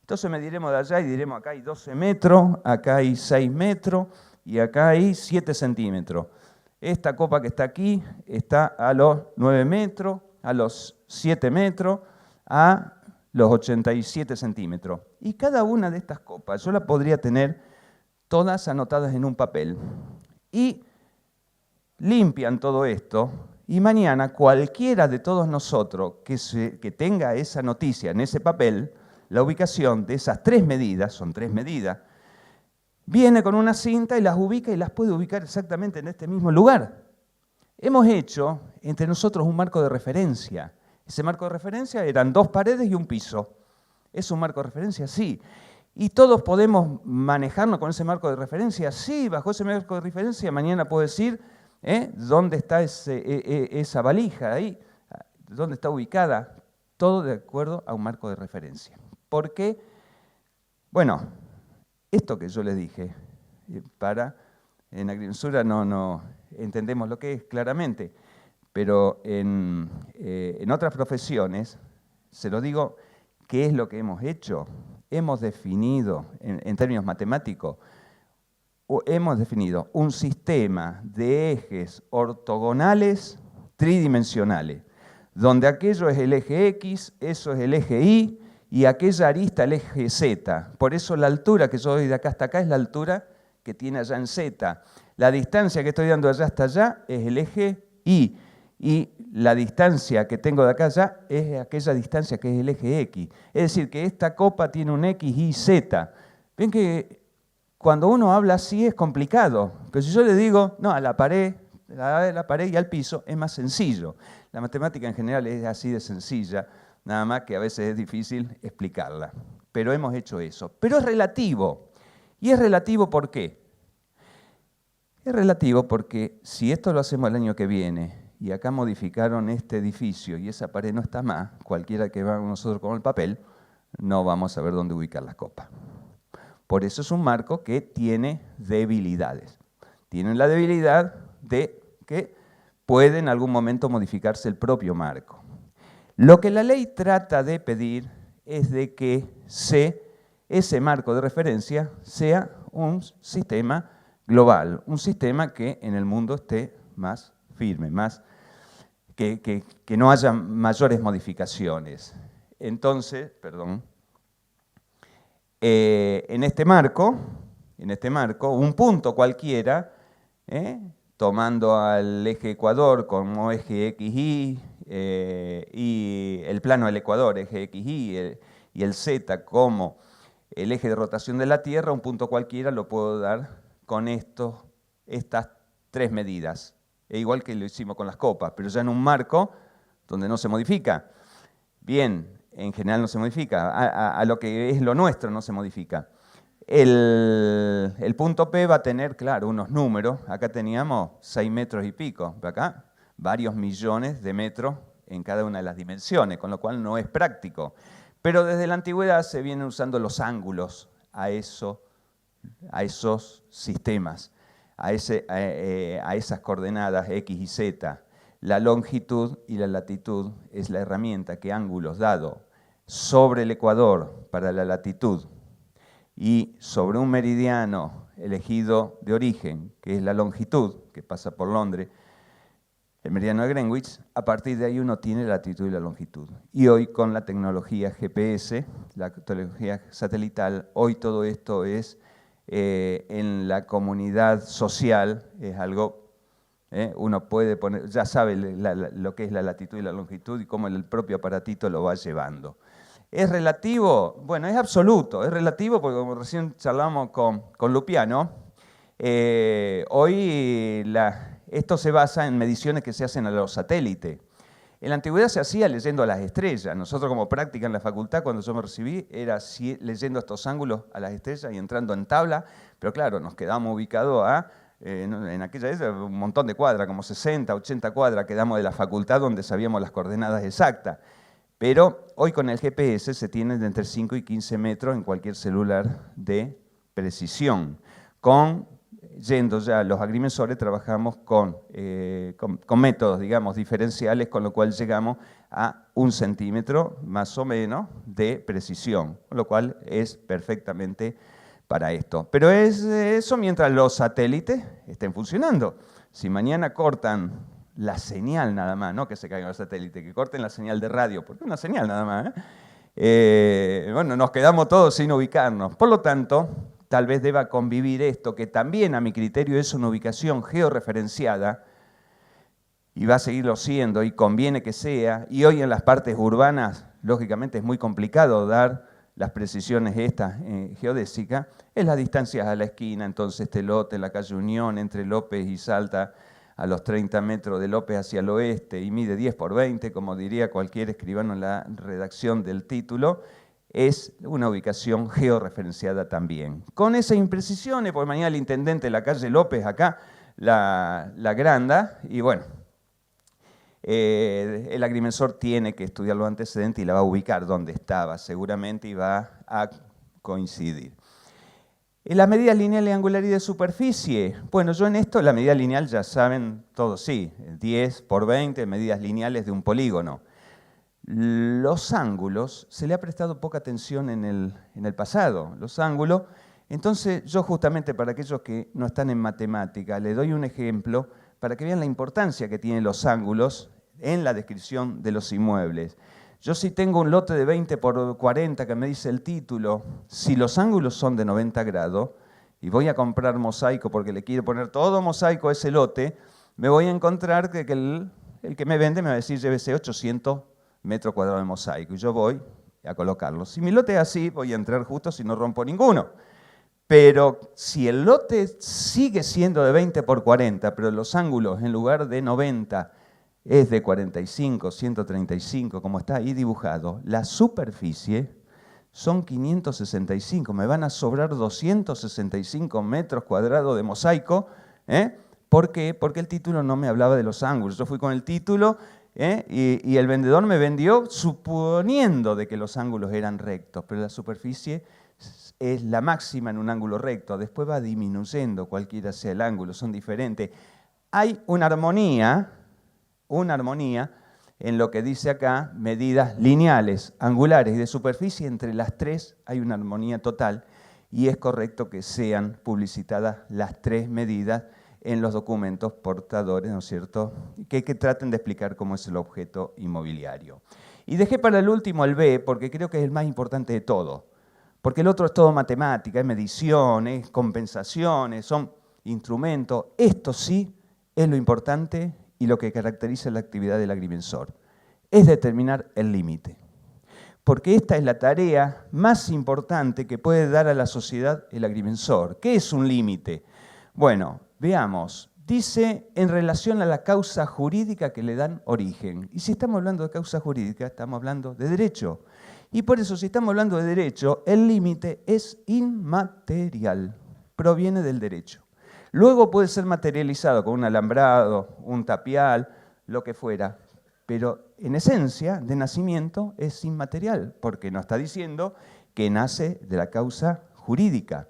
Entonces mediremos de allá y diremos acá hay 12 metros, acá hay 6 metros y acá hay 7 centímetros. Esta copa que está aquí está a los 9 metros, a los 7 metros, a los 87 centímetros. Y cada una de estas copas yo la podría tener todas anotadas en un papel. Y limpian todo esto y mañana cualquiera de todos nosotros que tenga esa noticia en ese papel, la ubicación de esas 3 medidas, son 3 medidas, viene con una cinta y las ubica y las puede ubicar exactamente en este mismo lugar. Hemos hecho entre nosotros un marco de referencia. Ese marco de referencia eran 2 paredes y un piso. ¿Es un marco de referencia? Sí. ¿Y todos podemos manejarnos con ese marco de referencia? Sí, bajo ese marco de referencia mañana puedo decir dónde está esa valija ahí, dónde está ubicada, todo de acuerdo a un marco de referencia. ¿Por qué? Bueno, esto que yo les dije, en agrimensura no entendemos lo que es claramente, pero en otras profesiones, se lo digo, ¿qué es lo que hemos hecho? Hemos definido, en términos matemáticos, hemos definido un sistema de ejes ortogonales tridimensionales, donde aquello es el eje X, eso es el eje Y, y aquella arista el eje Z. Por eso la altura que yo doy de acá hasta acá es la altura que tiene allá en Z. La distancia que estoy dando de allá hasta allá es el eje Y. Y la distancia que tengo de acá allá es aquella distancia que es el eje X. Es decir, que esta copa tiene un X, Y, Z. Ven que cuando uno habla así es complicado. Pero si yo le digo, no, a la pared y al piso, es más sencillo. La matemática en general es así de sencilla, nada más que a veces es difícil explicarla. Pero hemos hecho eso. Pero es relativo. ¿Y es relativo por qué? Es relativo porque si esto lo hacemos el año que viene, y acá modificaron este edificio y esa pared no está más, cualquiera que va nosotros con el papel, no vamos a saber dónde ubicar las copas. Por eso es un marco que tiene debilidades. Tienen la debilidad de que puede en algún momento modificarse el propio marco. Lo que la ley trata de pedir es de que ese marco de referencia sea un sistema global, un sistema que en el mundo esté más firme, que no haya mayores modificaciones. Entonces, en este marco, un punto cualquiera, tomando al eje Ecuador como eje XY y el plano del Ecuador, eje XY, y el Z como el eje de rotación de la Tierra, un punto cualquiera lo puedo dar con estas 3 medidas. Es igual que lo hicimos con las copas, pero ya en un marco donde no se modifica. Bien, en general no se modifica, a lo que es lo nuestro no se modifica. El punto P va a tener, claro, unos números. Acá teníamos 6 metros y pico, acá varios millones de metros en cada una de las dimensiones, con lo cual no es práctico. Pero desde la antigüedad se vienen usando los ángulos a esos sistemas. a esas coordenadas X y Z. La longitud y la latitud es la herramienta que ángulos dado sobre el ecuador para la latitud y sobre un meridiano elegido de origen, que es la longitud, que pasa por Londres, el meridiano de Greenwich, a partir de ahí uno tiene la latitud y la longitud. Y hoy con la tecnología GPS, la tecnología satelital, hoy todo esto es en la comunidad social, es algo, uno puede poner, ya sabe lo que es la latitud y la longitud y cómo el propio aparatito lo va llevando. ¿Es relativo? Bueno, es absoluto, es relativo porque como recién charlamos con Lupiano, hoy esto se basa en mediciones que se hacen a los satélites. En la antigüedad se hacía leyendo a las estrellas. Nosotros como práctica en la facultad, cuando yo me recibí, era leyendo estos ángulos a las estrellas y entrando en tabla, pero claro, nos quedamos ubicados en aquella vez un montón de cuadras, como 60, 80 cuadras, quedamos de la facultad donde sabíamos las coordenadas exactas. Pero hoy con el GPS se tiene de entre 5 y 15 metros en cualquier celular de precisión. Yendo ya los agrimensores, trabajamos con métodos, digamos, diferenciales, con lo cual llegamos a 1 centímetro más o menos de precisión, con lo cual es perfectamente para esto. Pero es eso mientras los satélites estén funcionando. Si mañana cortan la señal nada más, no que se caigan los satélites, que corten la señal de radio, porque es una señal nada más, bueno, nos quedamos todos sin ubicarnos. Por lo tanto, tal vez deba convivir esto, que también a mi criterio es una ubicación georreferenciada, y va a seguirlo siendo, y conviene que sea, y hoy en las partes urbanas, lógicamente es muy complicado dar las precisiones estas geodésicas, es las distancias a la esquina, entonces este lote, la calle Unión, entre López y Salta, a los 30 metros de López hacia el oeste, y mide 10 por 20, como diría cualquier escribano en la redacción del título, es una ubicación georreferenciada también. Con esas imprecisiones, porque mañana el intendente de la calle López acá la agranda, y bueno, el agrimensor tiene que estudiar los antecedentes y la va a ubicar donde estaba seguramente y va a coincidir. Las medidas lineales y angulares de superficie. Bueno, yo en esto, la medida lineal ya saben todos, sí, 10 por 20, medidas lineales de un polígono. Los ángulos, se le ha prestado poca atención en el pasado, los ángulos. Entonces yo justamente para aquellos que no están en matemática, les doy un ejemplo para que vean la importancia que tienen los ángulos en la descripción de los inmuebles. Yo si tengo un lote de 20 por 40 que me dice el título, si los ángulos son de 90 grados y voy a comprar mosaico porque le quiero poner todo mosaico a ese lote, me voy a encontrar que el que me vende me va a decir llévese 800 metros cuadrados de mosaico y yo voy a colocarlo. Si mi lote es así, voy a entrar justo si no rompo ninguno. Pero si el lote sigue siendo de 20 por 40, pero los ángulos en lugar de 90 es de 45, 135, como está ahí dibujado, la superficie son 565, me van a sobrar 265 metros cuadrados de mosaico. ¿Por qué? Porque el título no me hablaba de los ángulos. Yo fui con el título y el vendedor me vendió suponiendo de que los ángulos eran rectos, pero la superficie es la máxima en un ángulo recto, después va disminuyendo cualquiera sea el ángulo, son diferentes. Hay una armonía en lo que dice acá, medidas lineales, angulares y de superficie, entre las tres hay una armonía total y es correcto que sean publicitadas las tres medidas en los documentos portadores, ¿no es cierto?, que traten de explicar cómo es el objeto inmobiliario. Y dejé para el último el B, porque creo que es el más importante de todo, porque el otro es todo matemática, es mediciones, compensaciones, son instrumentos. Esto sí es lo importante y lo que caracteriza la actividad del agrimensor, es determinar el límite. Porque esta es la tarea más importante que puede dar a la sociedad el agrimensor. ¿Qué es un límite? Bueno, veamos. Dice en relación a la causa jurídica que le dan origen. Y si estamos hablando de causa jurídica, estamos hablando de derecho. Y por eso, si estamos hablando de derecho, el límite es inmaterial, proviene del derecho. Luego puede ser materializado con un alambrado, un tapial, lo que fuera, pero en esencia, de nacimiento, es inmaterial, porque nos está diciendo que nace de la causa jurídica.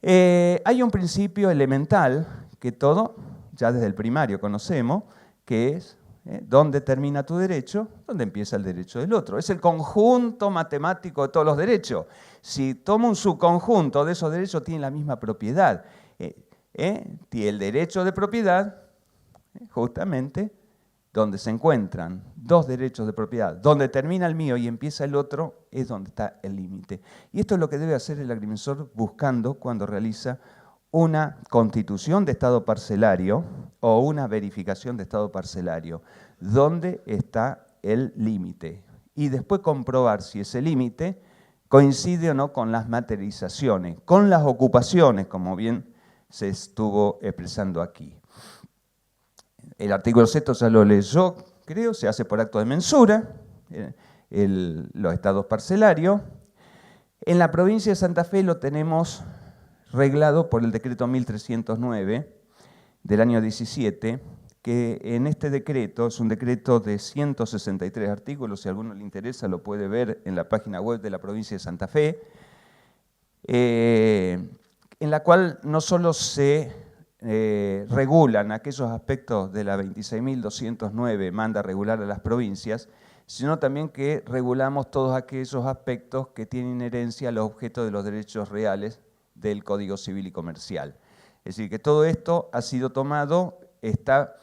Hay un principio elemental que todo, ya desde el primario conocemos, que es ¿dónde termina tu derecho? ¿Dónde empieza el derecho del otro? Es el conjunto matemático de todos los derechos. Si tomo un subconjunto de esos derechos, tiene la misma propiedad. Y el derecho de propiedad, justamente, donde se encuentran dos derechos de propiedad, donde termina el mío y empieza el otro, es donde está el límite. Y esto es lo que debe hacer el agrimensor buscando cuando realiza una constitución de estado parcelario o una verificación de estado parcelario, dónde está el límite. Y después comprobar si ese límite coincide o no con las materializaciones, con las ocupaciones, como bien se estuvo expresando aquí. El artículo 6 ya lo leyó, creo, se hace por acto de mensura, los estados parcelarios. En la provincia de Santa Fe lo tenemos reglado por el decreto 1309 del año 17, que en este decreto, es un decreto de 163 artículos, si a alguno le interesa lo puede ver en la página web de la provincia de Santa Fe, en la cual no solo se regulan aquellos aspectos de la 26.209, manda regular a las provincias, sino también que regulamos todos aquellos aspectos que tienen herencia a los objetos de los derechos reales del Código Civil y Comercial. Es decir, que todo esto ha sido tomado, está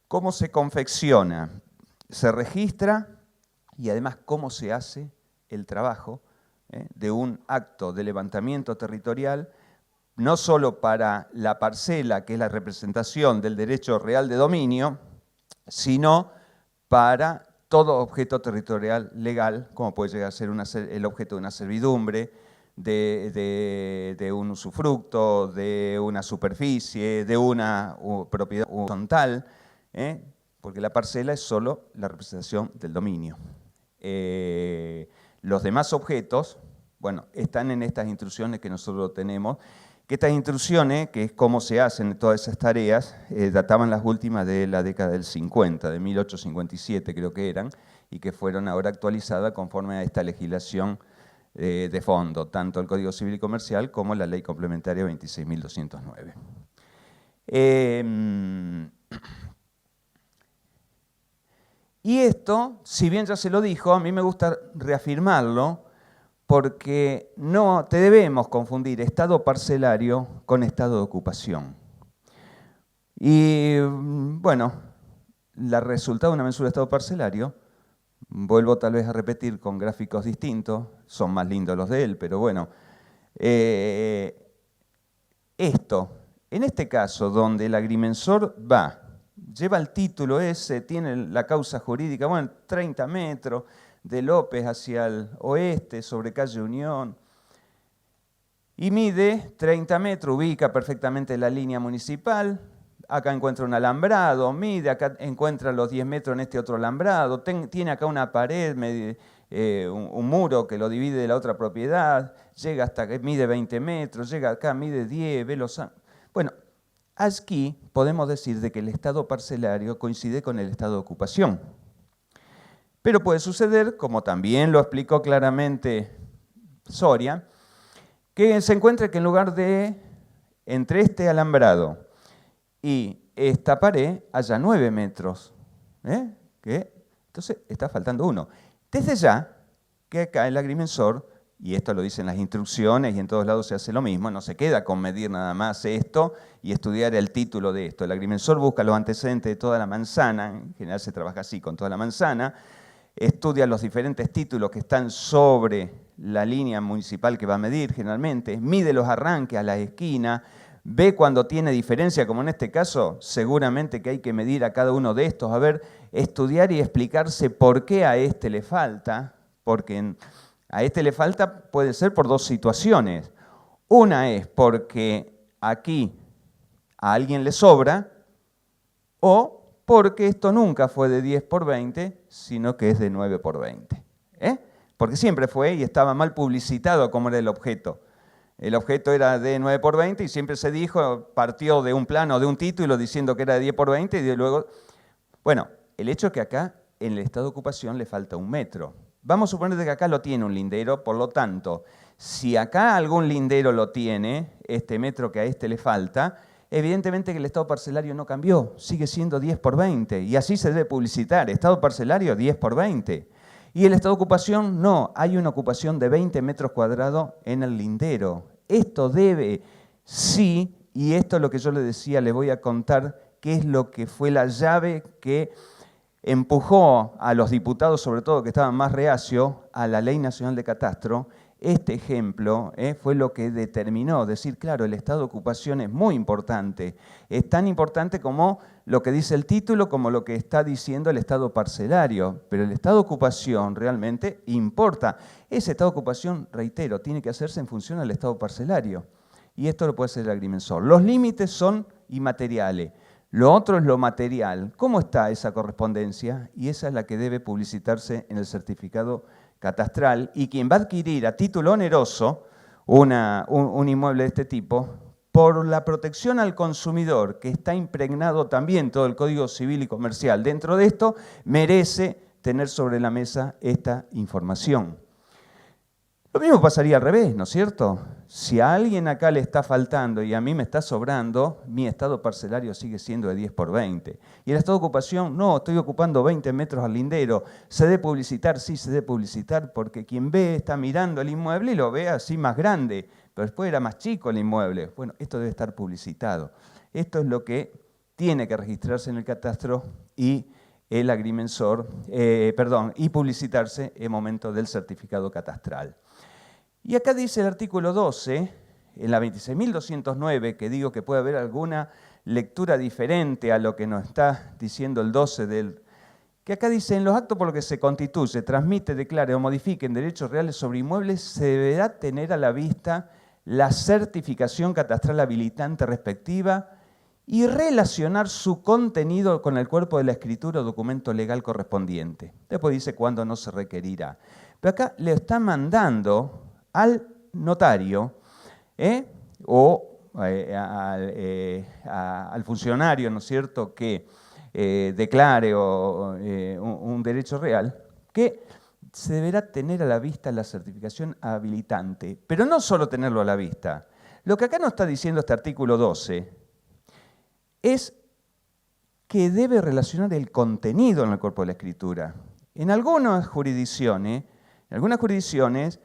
cómo se confecciona, se registra y además cómo se hace el trabajo de un acto de levantamiento territorial, no solo para la parcela, que es la representación del derecho real de dominio, sino para todo objeto territorial legal, como puede llegar a ser el objeto de una servidumbre, de un usufructo, de una superficie, de una propiedad horizontal, porque la parcela es solo la representación del dominio. Los demás objetos, bueno, están en estas instrucciones que nosotros tenemos, que estas instrucciones, que es cómo se hacen todas esas tareas, databan las últimas de la década del 50, de 1857 creo que eran, y que fueron ahora actualizadas conforme a esta legislación de fondo, tanto el Código Civil y Comercial como la Ley Complementaria 26.209. Y esto, si bien ya se lo dijo, a mí me gusta reafirmarlo, porque no te debemos confundir estado parcelario con estado de ocupación. Y bueno, el resultado de una mensura de estado parcelario, vuelvo tal vez a repetir con gráficos distintos, son más lindos los de él, pero bueno, esto, en este caso donde el agrimensor lleva el título ese, tiene la causa jurídica, bueno, 30 metros, de López hacia el oeste, sobre calle Unión, y mide 30 metros, ubica perfectamente la línea municipal, acá encuentra un alambrado, mide, acá encuentra los 10 metros en este otro alambrado, tiene acá una pared, un muro que lo divide de la otra propiedad, llega hasta que mide 20 metros, llega acá, mide 10, ve los... Bueno, aquí podemos decir de que el estado parcelario coincide con el estado de ocupación. Pero puede suceder, como también lo explicó claramente Soria, que se encuentre que en lugar de entre este alambrado y esta pared haya 9 metros. Entonces está faltando uno. Desde ya que acá el agrimensor, y esto lo dicen las instrucciones y en todos lados se hace lo mismo, no se queda con medir nada más esto y estudiar el título de esto. El agrimensor busca los antecedentes de toda la manzana, en general se trabaja así con toda la manzana, estudia los diferentes títulos que están sobre la línea municipal que va a medir generalmente, mide los arranques a las esquinas, ve cuando tiene diferencia, como en este caso, seguramente que hay que medir a cada uno de estos, a ver, estudiar y explicarse por qué a este le falta, porque a este le falta puede ser por dos situaciones. Una es porque aquí a alguien le sobra, o porque esto nunca fue de 10 por 20, sino que es de 9 por 20. Porque siempre fue y estaba mal publicitado como era el objeto. El objeto era de 9 por 20 y siempre se dijo, partió de un plano, de un título diciendo que era de 10 por 20 y luego... Bueno, el hecho es que acá en el estado de ocupación le falta 1 metro. Vamos a suponer que acá lo tiene un lindero, por lo tanto, Si acá algún lindero lo tiene, este metro que a este le falta, evidentemente que el estado parcelario no cambió, sigue siendo 10 por 20, y así se debe publicitar, estado parcelario 10 por 20. Y el estado de ocupación, no, hay una ocupación de 20 metros cuadrados en el lindero. Esto debe, sí, y esto es lo que yo les decía, les voy a contar qué es lo que fue la llave que empujó a los diputados, sobre todo que estaban más reacios, a la Ley Nacional de Catastro. Este ejemplo fue lo que determinó, decir, claro, el estado de ocupación es muy importante, es tan importante como lo que dice el título, como lo que está diciendo el estado parcelario, pero el estado de ocupación realmente importa. Ese estado de ocupación, reitero, tiene que hacerse en función al estado parcelario, y esto lo puede hacer el agrimensor. Los límites son inmateriales, lo otro es lo material. ¿Cómo está esa correspondencia? Y esa es la que debe publicitarse en el certificado catastral, y quien va a adquirir a título oneroso un inmueble de este tipo, por la protección al consumidor, que está impregnado también todo el Código Civil y Comercial dentro de esto, merece tener sobre la mesa esta información. Lo mismo pasaría al revés, ¿no es cierto? Si a alguien acá le está faltando y a mí me está sobrando, mi estado parcelario sigue siendo de 10 por 20. Y el estado de ocupación, no, estoy ocupando 20 metros al lindero. ¿Se debe publicitar? Sí, se debe publicitar, porque quien ve está mirando el inmueble y lo ve así más grande, pero después era más chico el inmueble. Bueno, esto debe estar publicitado. Esto es lo que tiene que registrarse en el catastro y el agrimensor, y publicitarse en momento del certificado catastral. Y acá dice el artículo 12, en la 26.209, que digo que puede haber alguna lectura diferente a lo que nos está diciendo el 12 que acá dice, en los actos por los que se constituye, transmite, declare o modifique en derechos reales sobre inmuebles, se deberá tener a la vista la certificación catastral habilitante respectiva y relacionar su contenido con el cuerpo de la escritura o documento legal correspondiente. Después dice cuándo no se requerirá. Pero acá le está mandando al notario o al funcionario, ¿no es cierto?, que declare un derecho real, que se deberá tener a la vista la certificación habilitante. Pero no solo tenerlo a la vista. Lo que acá nos está diciendo este artículo 12 es que debe relacionar el contenido en el cuerpo de la escritura. En algunas jurisdicciones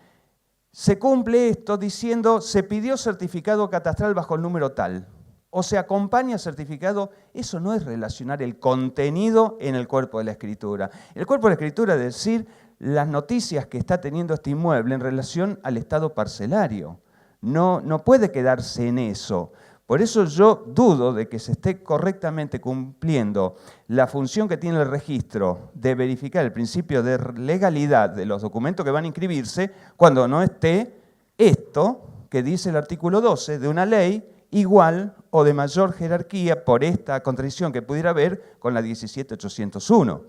se cumple esto diciendo, se pidió certificado catastral bajo el número tal, o se acompaña certificado. Eso no es relacionar el contenido en el cuerpo de la escritura. El cuerpo de la escritura es decir, las noticias que está teniendo este inmueble en relación al estado parcelario. No puede quedarse en eso. Por eso yo dudo de que se esté correctamente cumpliendo la función que tiene el registro de verificar el principio de legalidad de los documentos que van a inscribirse cuando no esté esto que dice el artículo 12 de una ley igual o de mayor jerarquía por esta contradicción que pudiera haber con la 17.801.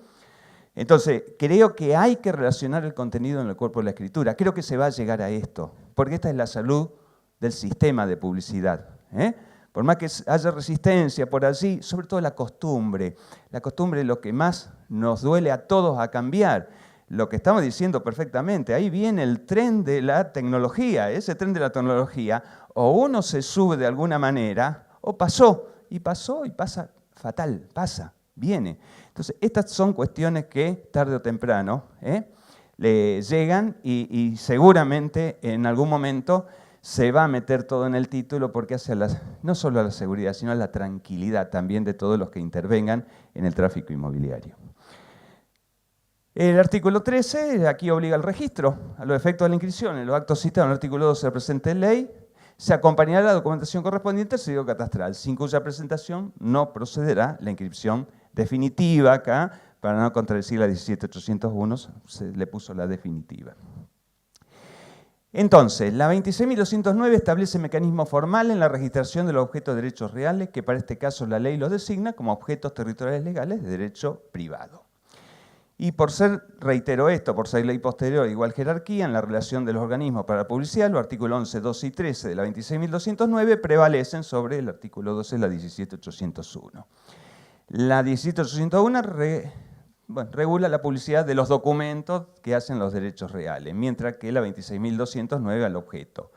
Entonces, creo que hay que relacionar el contenido en el cuerpo de la escritura. Creo que se va a llegar a esto, porque esta es la salud del sistema de publicidad. Por más que haya resistencia por allí, sobre todo la costumbre es lo que más nos duele a todos a cambiar. Lo que estamos diciendo perfectamente, ahí viene el tren de la tecnología. Ese tren de la tecnología, o uno se sube de alguna manera, o pasó y pasa fatal, viene. Entonces, estas son cuestiones que tarde o temprano le llegan y seguramente en algún momento se va a meter todo en el título porque hace no solo a la seguridad, sino a la tranquilidad también de todos los que intervengan en el tráfico inmobiliario. El artículo 13, aquí obliga al registro. A los efectos de la inscripción en los actos citados en el artículo 12 de la presente ley, se acompañará la documentación correspondiente al certificado catastral, sin cuya presentación no procederá la inscripción definitiva acá, para no contradecir la 17.801, se le puso la definitiva. Entonces, la 26.209 establece mecanismos formales en la registración de los objetos de derechos reales, que para este caso la ley los designa como objetos territoriales legales de derecho privado. Y por ser, reitero esto, por ser ley posterior igual jerarquía en la relación de los organismos para la publicidad, los artículos 11, 12 y 13 de la 26.209 prevalecen sobre el artículo 12 de la 17.801. La 17.801 bueno, regula la publicidad de los documentos que hacen los derechos reales, mientras que la 26.209 al objeto.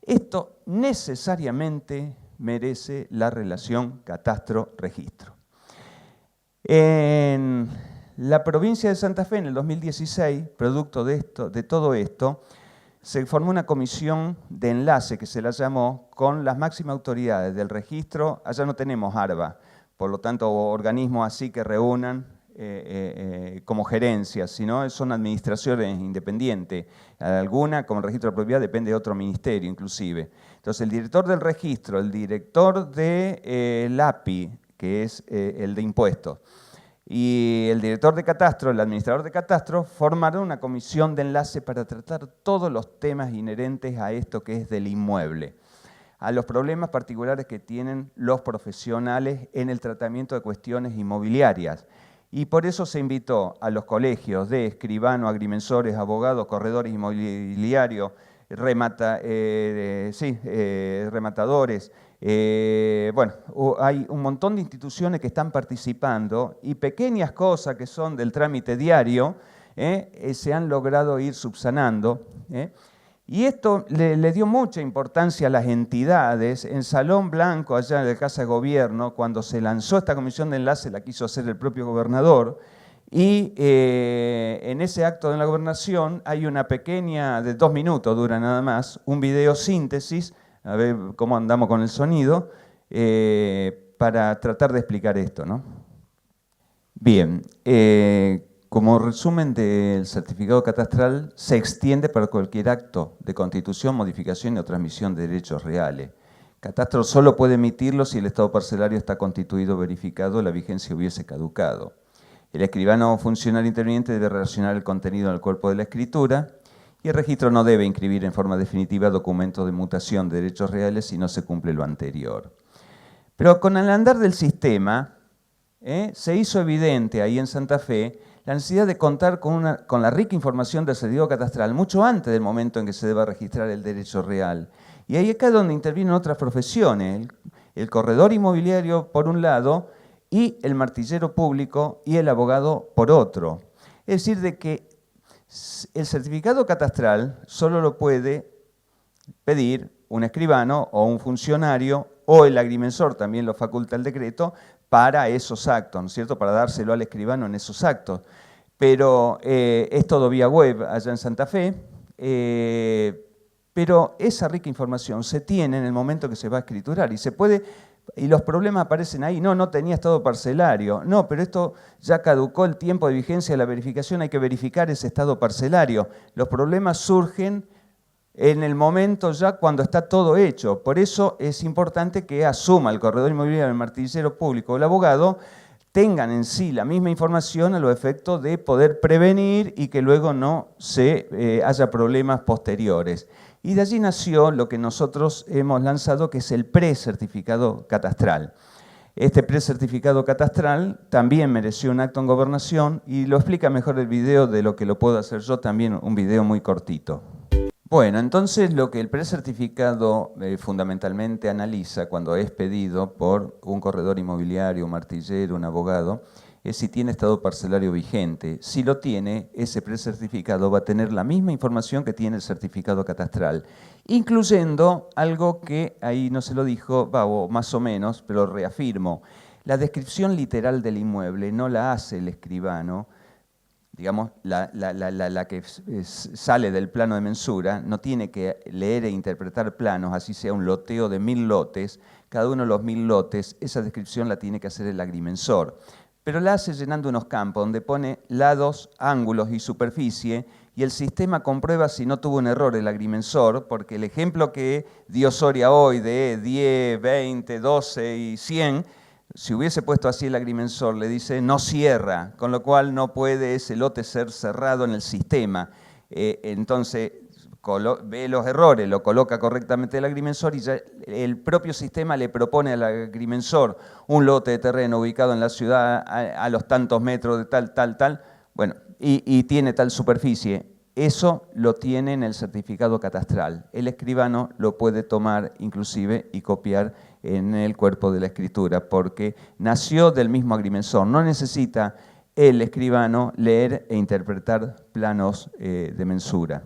Esto necesariamente merece la relación catastro-registro. En la provincia de Santa Fe, en el 2016, producto de todo esto, se formó una comisión de enlace que se la llamó con las máximas autoridades del registro. Allá no tenemos ARBA, por lo tanto, organismos así que reúnan como gerencias, sino son administraciones independientes. Alguna, como el registro de propiedad, depende de otro ministerio inclusive. Entonces, el director del registro, el director del API, que es el de impuestos, y el director de catastro, el administrador de catastro, formaron una comisión de enlace para tratar todos los temas inherentes a esto que es del inmueble, a los problemas particulares que tienen los profesionales en el tratamiento de cuestiones inmobiliarias. Y por eso se invitó a los colegios de escribanos, agrimensores, abogados, corredores inmobiliarios, rematadores. Bueno, hay un montón de instituciones que están participando y pequeñas cosas que son del trámite diario se han logrado ir subsanando. Y esto le dio mucha importancia a las entidades. En Salón Blanco, allá en la Casa de Gobierno, cuando se lanzó esta comisión de enlace, la quiso hacer el propio gobernador, y en ese acto de la gobernación hay una pequeña, de 2 minutos dura nada más, un video síntesis, a ver cómo andamos con el sonido, para tratar de explicar esto, ¿no? Bien, como resumen del certificado catastral, se extiende para cualquier acto de constitución, modificación o transmisión de derechos reales. Catastro solo puede emitirlo si el estado parcelario está constituido o verificado, la vigencia hubiese caducado. El escribano o funcionario interviniente debe relacionar el contenido en el cuerpo de la escritura y el registro no debe inscribir en forma definitiva documentos de mutación de derechos reales si no se cumple lo anterior. Pero con el andar del sistema, se hizo evidente ahí en Santa Fe la necesidad de contar con la rica información del certificado catastral mucho antes del momento en que se deba registrar el derecho real. Y ahí acá es donde intervienen otras profesiones, el corredor inmobiliario por un lado y el martillero público y el abogado por otro. Es decir, de que el certificado catastral solo lo puede pedir un escribano o un funcionario o el agrimensor, también lo faculta el decreto, para esos actos, ¿no es cierto?, para dárselo al escribano en esos actos. Pero es todo vía web allá en Santa Fe, pero esa rica información se tiene en el momento que se va a escriturar y se puede, y los problemas aparecen ahí. No tenía estado parcelario. No, pero esto ya caducó el tiempo de vigencia de la verificación, hay que verificar ese estado parcelario. Los problemas surgen en el momento ya cuando está todo hecho. Por eso es importante que asuma el corredor inmobiliario, el martillero público o el abogado, tengan en sí la misma información a los efectos de poder prevenir y que luego no haya problemas posteriores. Y de allí nació lo que nosotros hemos lanzado, que es el precertificado catastral. Este precertificado catastral también mereció un acto en gobernación y lo explica mejor el video de lo que lo puedo hacer yo, también un video muy cortito. Bueno, entonces lo que el precertificado fundamentalmente analiza cuando es pedido por un corredor inmobiliario, un martillero, un abogado, es si tiene estado parcelario vigente. Si lo tiene, ese precertificado va a tener la misma información que tiene el certificado catastral, incluyendo algo que ahí no se lo dijo, o más o menos, pero reafirmo. La descripción literal del inmueble no la hace el escribano, digamos, la que sale del plano de mensura, no tiene que leer e interpretar planos, así sea un loteo de 1000 lotes, cada uno de los 1000 lotes, esa descripción la tiene que hacer el agrimensor. Pero la hace llenando unos campos donde pone lados, ángulos y superficie, y el sistema comprueba si no tuvo un error el agrimensor, porque el ejemplo que dio Soria hoy de 10, 20, 12 y 100, si hubiese puesto así el agrimensor, le dice no cierra, con lo cual no puede ese lote ser cerrado en el sistema. Entonces ve los errores, lo coloca correctamente el agrimensor y ya el propio sistema le propone al agrimensor un lote de terreno ubicado en la ciudad a los tantos metros de tal, bueno, y tiene tal superficie. Eso lo tiene en el certificado catastral. El escribano lo puede tomar inclusive y copiar en el cuerpo de la escritura, porque nació del mismo agrimensor. No necesita el escribano leer e interpretar planos de mensura.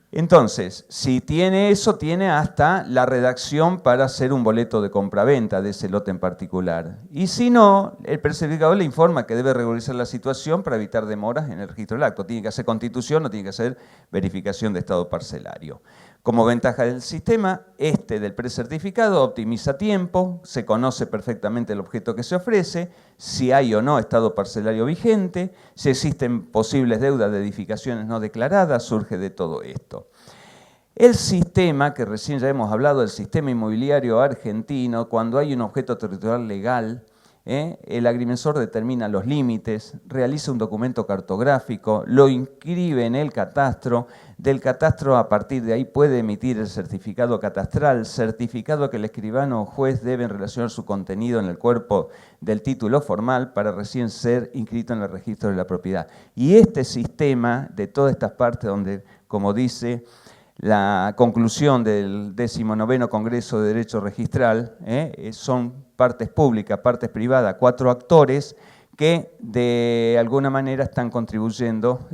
Entonces, si tiene eso, tiene hasta la redacción para hacer un boleto de compraventa de ese lote en particular. Y si no, el precertificador le informa que debe regularizar la situación para evitar demoras en el registro del acto. Tiene que hacer constitución, no tiene que hacer verificación de estado parcelario. Como ventaja del sistema, del precertificado optimiza tiempo, se conoce perfectamente el objeto que se ofrece, si hay o no estado parcelario vigente, si existen posibles deudas de edificaciones no declaradas, surge de todo esto. El sistema, que recién ya hemos hablado, del sistema inmobiliario argentino, cuando hay un objeto territorial legal, el agrimensor determina los límites, realiza un documento cartográfico, lo inscribe en el catastro, del catastro a partir de ahí puede emitir el certificado catastral, certificado que el escribano o juez deben relacionar su contenido en el cuerpo del título formal para recién ser inscrito en el registro de la propiedad. Y este sistema de todas estas partes donde, como dice la conclusión del 19º Congreso de Derecho Registral, son partes públicas, partes privadas, 4 actores que de alguna manera están contribuyendo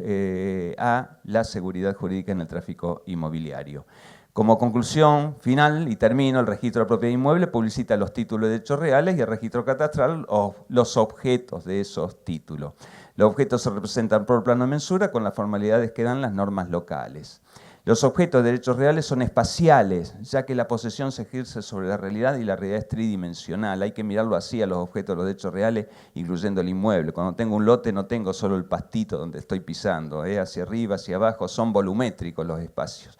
a la seguridad jurídica en el tráfico inmobiliario. Como conclusión final, y termino, el registro de la propiedad inmueble publicita los títulos de hechos reales y el registro catastral los objetos de esos títulos. Los objetos se representan por plano de mensura con las formalidades que dan las normas locales. Los objetos de derechos reales son espaciales, ya que la posesión se ejerce sobre la realidad y la realidad es tridimensional. Hay que mirarlo así a los objetos de los derechos reales, incluyendo el inmueble. Cuando tengo un lote no tengo solo el pastito donde estoy pisando, hacia arriba, hacia abajo, son volumétricos los espacios.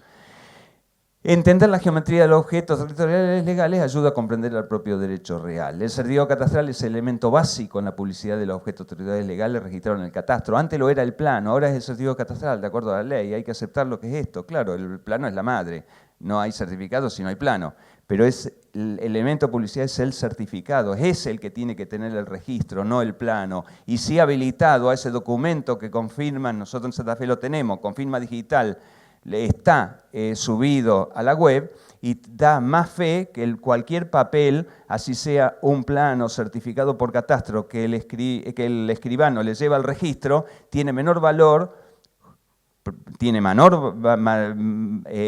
Entender la geometría de los objetos territoriales legales ayuda a comprender el propio derecho real. El certificado catastral es el elemento básico en la publicidad de los objetos territoriales legales registrados en el catastro. Antes lo era el plano, ahora es el certificado catastral, de acuerdo a la ley. Hay que aceptar lo que es esto. Claro, el plano es la madre. No hay certificado si no hay plano. Pero el elemento de publicidad es el certificado. Es el que tiene que tener el registro, no el plano. Y si habilitado a ese documento que confirma, nosotros en Santa Fe lo tenemos, con firma digital, está subido a la web y da más fe que cualquier papel, así sea un plano certificado por catastro que el escribano le lleva al registro, tiene menor valor,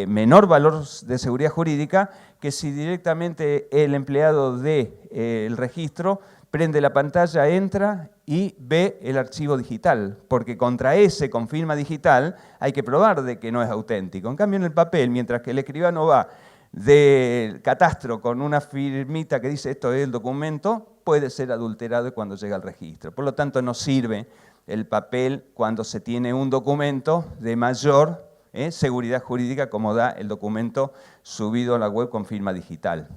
menor valor de seguridad jurídica que si directamente el empleado del registro prende la pantalla, entra y ve el archivo digital, porque contra ese con firma digital hay que probar de que no es auténtico. En cambio en el papel, mientras que el escribano va del catastro con una firmita que dice esto es el documento, puede ser adulterado cuando llega al registro. Por lo tanto no sirve el papel cuando se tiene un documento de mayor seguridad jurídica como da el documento subido a la web con firma digital.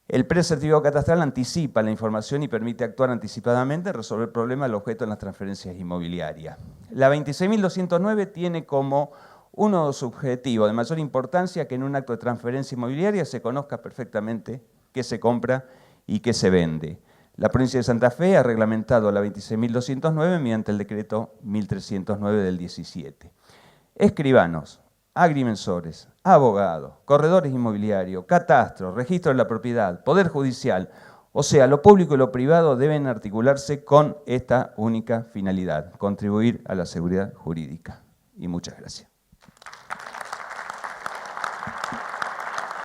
El precertificado catastral anticipa la información y permite actuar anticipadamente en resolver problemas del objeto en las transferencias inmobiliarias. La 26.209 tiene como uno de sus objetivos de mayor importancia que en un acto de transferencia inmobiliaria se conozca perfectamente qué se compra y qué se vende. La provincia de Santa Fe ha reglamentado la 26.209 mediante el decreto 1.309 del 17. Escribanos, agrimensores, abogados, corredores inmobiliarios, catastro, registro de la propiedad, poder judicial, o sea, lo público y lo privado deben articularse con esta única finalidad, contribuir a la seguridad jurídica. Y muchas gracias.